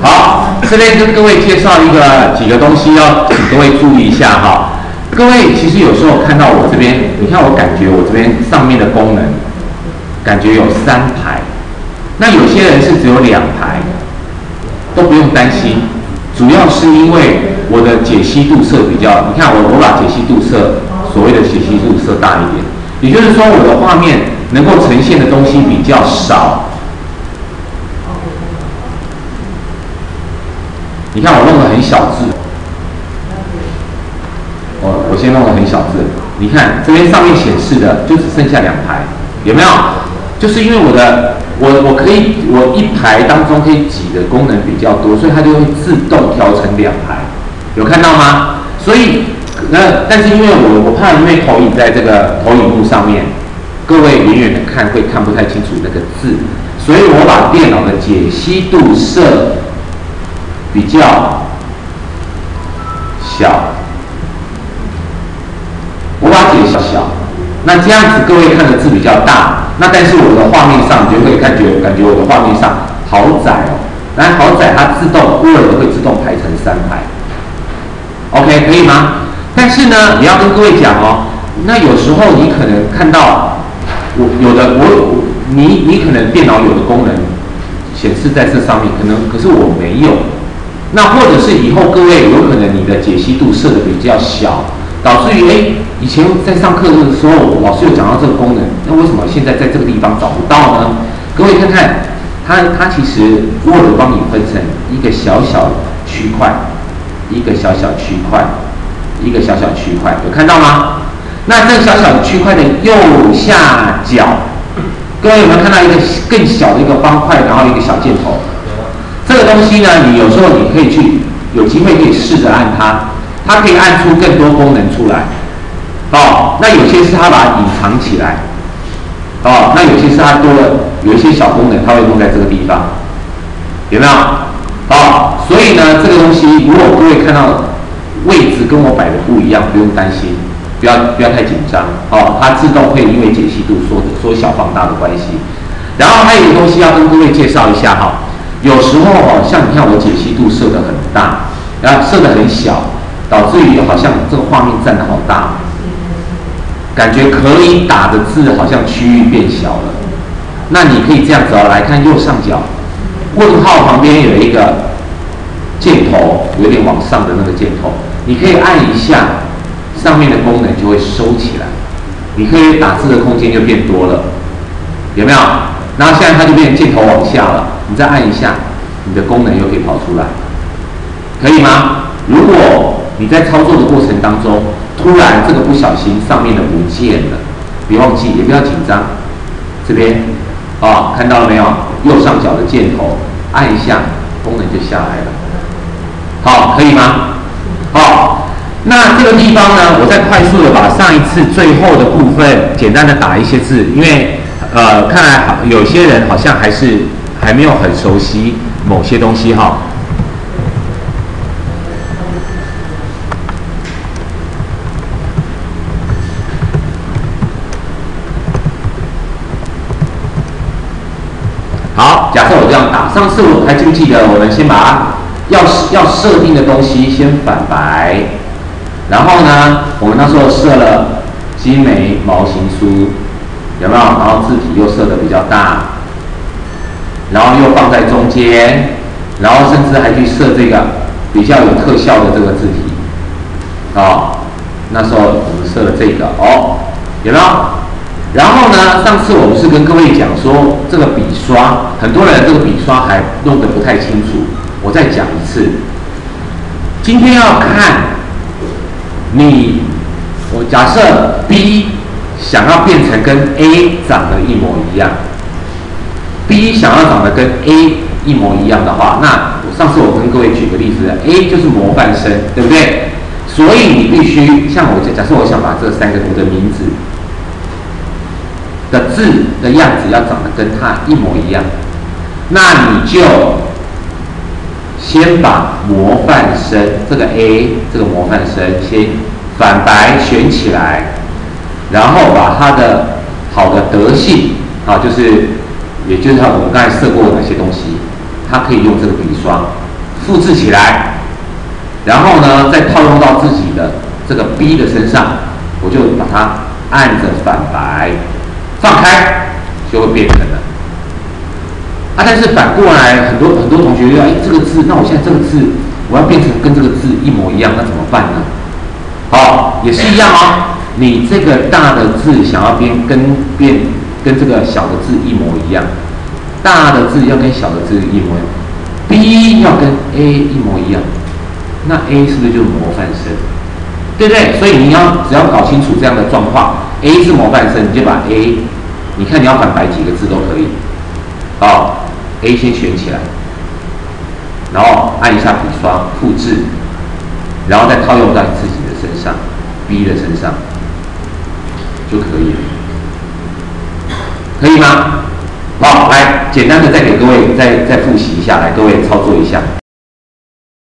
好，这边跟各位介绍几个东西，要请各位注意一下哈。各位其实有时候看到我这边，你看我感觉我这边上面的功能，感觉有3排，那有些人是只有2排，都不用担心，主要是因为我的解析度设比较，你看我把解析度设，所谓的解析度设大一点，也就是说我的画面能够呈现的东西比较少。你看我弄得很小字，我先弄得很小字。你看这边上面显示的就只剩下2排，有没有？就是因为我一排当中可以挤的功能比较多，所以它就会自动调成2排，有看到吗？所以但是因为我怕因为投影在这个投影幕上面，各位远远的看会看不太清楚那个字，所以我把电脑的解析度设比较小，我把解析小，那这样子各位看的字比较大，那但是我的画面上你就会感觉我的画面上好窄哦，然后好窄，它自动Word会自动排成3排 ，OK 可以吗？但是呢，也要跟各位讲哦，那有时候你可能看到你可能电脑有的功能显示在这上面，可是我没有。那或者是以后各位有可能你的解析度设的比较小，导致于以前在上课的时候老师有讲到这个功能，那为什么现在在这个地方找不到呢？各位看看，它其实 Word 帮你分成一个小小区块，一个小小区块，一个小小区块，有看到吗？那这个小小区块的右下角，各位有没有看到一个更小的一个方块，然后一个小箭头？这个东西呢，你有时候你可以有机会可以试着按它，它可以按出更多功能出来。那有些是它把它隐藏起来，那有些是它多了有一些小功能，它会弄在这个地方，有没有？所以呢，这个东西如果各位看到位置跟我摆的不一样，不用担心，不要太紧张，它自动会因为解析度缩小放大的关系。然后还有一个东西要跟各位介绍一下哈。有时候像你看我解析度设得很大，然后设得很小，导致于好像这个画面占得好大，感觉可以打的字好像区域变小了。那你可以这样子来看右上角，问号旁边有一个箭头，有点往上的那个箭头，你可以按一下，上面的功能就会收起来，你可以打字的空间就变多了，有没有？然后现在它就变成箭头往下了，你再按一下，你的功能又可以跑出来，可以吗？如果你在操作的过程当中，突然这个不小心上面的不见了，别忘记，也不要紧张，这边看到了没有？右上角的箭头按一下，功能就下来了。好，可以吗？那这个地方呢，我再快速的把上一次最后的部分简单的打一些字，因为看来有些人好像还没有很熟悉某些东西哈。好，假设我这样打，上次我还记不记得，我们先把它要设定的东西先反白，然后呢，我们那时候设了精美毛型书，有没有？然后字体又设的比较大，然后又放在中间，然后甚至还去设这个比较有特效的这个字体，那时候我们设了这个有没有？然后呢，上次我们是跟各位讲说，这个笔刷，很多人这个笔刷还弄得不太清楚，我再讲一次。今天要看我假设 B 想要变成跟 A 长得一模一样 ，B 想要长得跟 A 一模一样的话，那上次我跟各位举个例子 ，A 就是模范生，对不对？所以你必须像假设我想把这3个图的名字的字的样子要长得跟它一模一样，那你就先把模范生这个 A 这个模范生先反白选起来，然后把它的好的德性也就是我们刚才设过的哪些东西，它可以用这个笔刷复制起来，然后呢，再套用到自己的这个 B 的身上，我就把它按着反白放开，就会变成了。啊，但是反过来，很多同学就哎，这个字，那我现在这个字我要变成跟这个字一模一样，那怎么办呢？好，也是一样哦。你这个大的字想要跟这个小的字一模一样，大的字要跟小的字一模一样 ，B 要跟 A 一模一样，那 A 是不是就是模范生？对不对？所以你只要搞清楚这样的状况 ，A 是模范生，你就把 A， 你看你要反白几个字都可以，哦 ，A 先选起来，然后按一下笔刷复制，然后再套用在自己的身上 ，B 的身上就可以了，可以吗？好，来简单的再给各位再复习一下，来各位操作一下。